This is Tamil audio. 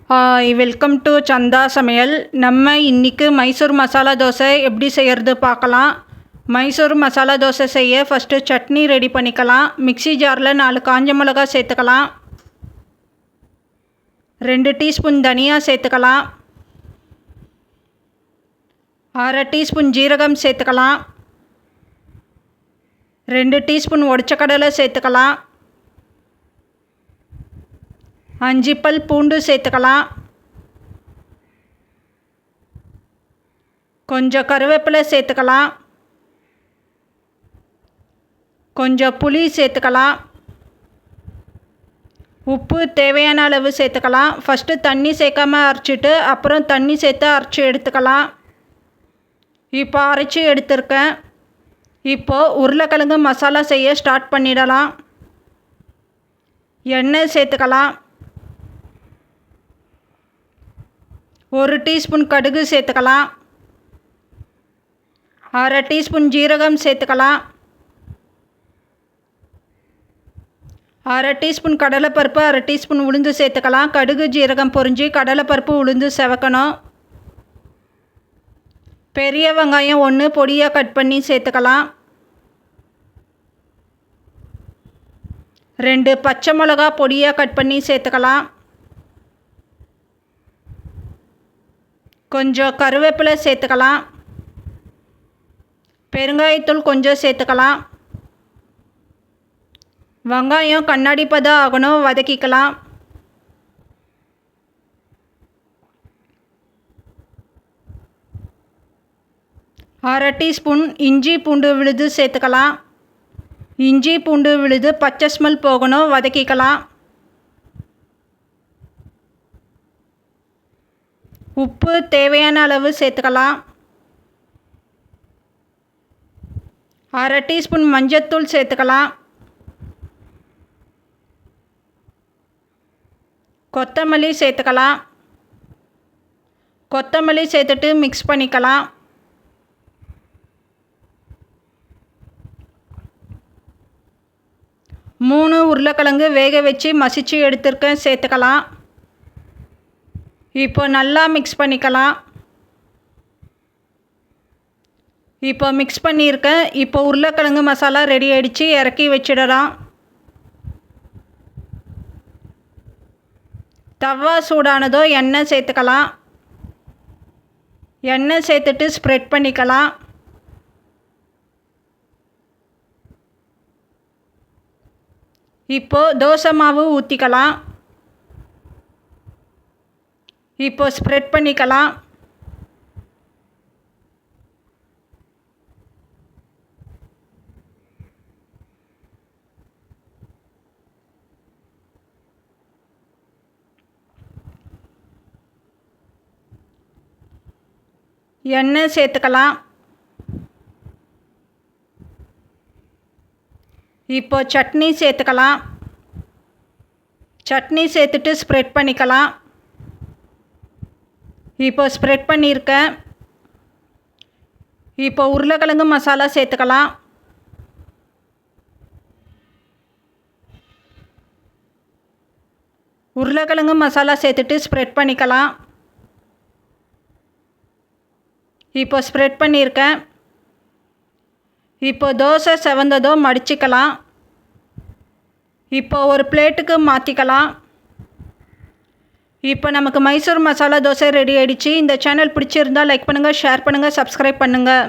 வெல்கம் டு சந்தா சமையல். நம்ம இன்றைக்கி மைசூர் மசாலா தோசை எப்படி செய்கிறது பார்க்கலாம். மைசூர் மசாலா தோசை செய்ய ஃபஸ்ட்டு சட்னி ரெடி பண்ணிக்கலாம். மிக்ஸி ஜாரில் 4 காஞ்ச மிளகா சேர்த்துக்கலாம். 2 டீஸ்பூன் தனியா சேர்த்துக்கலாம். 1/2 டீஸ்பூன் ஜீரகம் சேர்த்துக்கலாம். 2 டீஸ்பூன் உடச்ச கடலை சேர்த்துக்கலாம். 5 பல் பூண்டு சேர்த்துக்கலாம். கொஞ்சம் கருவேப்பிலை சேர்த்துக்கலாம். கொஞ்சம் புளி சேர்த்துக்கலாம். உப்பு தேவையான அளவு சேர்த்துக்கலாம். ஃபஸ்ட்டு தண்ணி சேர்க்காமல் அரைச்சிட்டு அப்புறம் தண்ணி சேர்த்து அரைச்சி எடுத்துக்கலாம். இப்போ அரைச்சி எடுத்துருக்கேன். இப்போது உருளைக்கிழங்கு மசாலா செய்ய ஸ்டார்ட் பண்ணிடலாம். எண்ணெய் சேர்த்துக்கலாம். 1 டீஸ்பூன் கடுகு சேர்த்துக்கலாம். 1/2 டீஸ்பூன் ஜீரகம் சேர்த்துக்கலாம். 1/2 டீஸ்பூன் கடலைப்பருப்பு, 1/2 டீஸ்பூன் உளுந்து சேர்த்துக்கலாம். கடுகு ஜீரகம் பொரிஞ்சு கடலைப்பருப்பு உளுந்து செவக்கணும். பெரிய வெங்காயம் 1 பொடியாக கட் பண்ணி சேர்த்துக்கலாம். 2 பச்சை மிளகா பொடியாக கட் பண்ணி சேர்த்துக்கலாம். கொஞ்சம் கருவேப்பிலை சேர்த்துக்கலாம். பெருங்காயத்தூள் கொஞ்சம் சேர்த்துக்கலாம். வெங்காயம் கண்ணாடி பதம் ஆகணும், வதக்கிக்கலாம். அரை டீஸ்பூன் இஞ்சி பூண்டு விழுது சேர்த்துக்கலாம். இஞ்சி பூண்டு விழுது பச்சை ஸ்மெல் போகணும், வதக்கிக்கலாம். உப்பு தேவையான அளவு சேர்த்துக்கலாம். 1/2 டீஸ்பூன் மஞ்சத்தூள் சேர்த்துக்கலாம். கொத்தமல்லி சேர்த்துக்கலாம். கொத்தமல்லி சேர்த்துட்டு மிக்ஸ் பண்ணிக்கலாம். மூணு உருளைக்கிழங்கு வேக வச்சு மசிச்சு எடுத்துருக்கேன், சேர்த்துக்கலாம். இப்போ நல்லா மிக்ஸ் பண்ணிக்கலாம். இப்போ மிக்ஸ் பண்ணியிருக்கேன். இப்போ உருளைக்கிழங்கு மசாலா ரெடி ஆகிடுச்சு, இறக்கி வச்சிடலாம். தவா சூடானதோ எண்ணெய் சேர்த்துக்கலாம். எண்ணெய் சேர்த்துட்டு ஸ்ப்ரெட் பண்ணிக்கலாம். இப்போது தோசை மாவு ஊற்றிக்கலாம். இப்போ ஸ்ப்ரெட் பண்ணிக்கலாம். எண்ணெய் சேர்த்துக்கலாம். இப்போ சட்னி சேர்த்துக்கலாம். சட்னி சேர்த்துட்டு ஸ்ப்ரெட் பண்ணிக்கலாம். இப்போ ஸ்ப்ரெட் பண்ணியிருக்கேன். இப்போ உருளைக்கிழங்கு மசாலா சேர்த்துக்கலாம். உருளைக்கிழங்கு மசாலா சேர்த்துட்டு ஸ்ப்ரெட் பண்ணிக்கலாம். இப்போ ஸ்ப்ரெட் பண்ணியிருக்கேன். இப்போ தோசை செவந்ததோ மடிச்சிக்கலாம். இப்போ ஒரு பிளேட்டுக்கு மாற்றிக்கலாம். இப்போ நமக்கு மைசூர் மசாலா தோசை ரெடி ஆகிடுச்சு. இந்த சேனல் பிடிச்சிருந்தால் லைக் பண்ணுங்கள், ஷேர் பண்ணுங்கள், சப்ஸ்கிரைப் பண்ணுங்கள்.